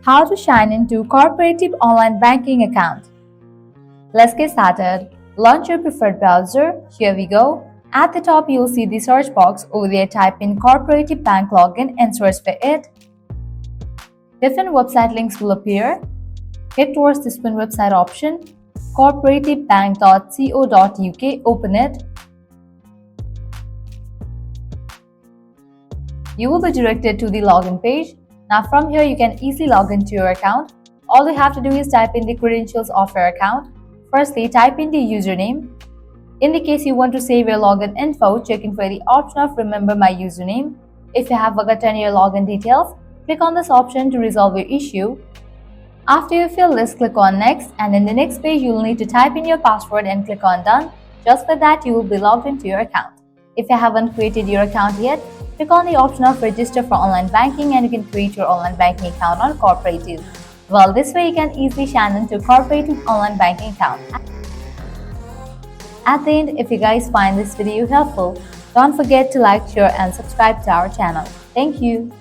How to sign into Cooperative online banking account. Let's get started. Launch your preferred browser. Here we go. At the top, you'll see the search box. Over there, type in Cooperative Bank login and search for it. Different website links will appear. Head towards this one website option, cooperativebank.co.uk. Open it. You will be directed to the login page. Now from here, you can easily log into your account. All you have to do is type in the credentials of your account. Firstly, type in the username. In the case you want to save your login info, check in for the option of remember my username. If you have forgotten your login details, click on this option to resolve your issue. After you fill this, click on next, and in the next page you will need to type in your password and click on done. Just for that, you will be logged into your account. If you haven't created your account yet, click on the option of register for online banking and you can create your online banking account on Cooperative. Well, this way you can easily sign into Cooperative online banking account. At the end, if you guys find this video helpful, don't forget to like, share and subscribe to our channel. Thank you.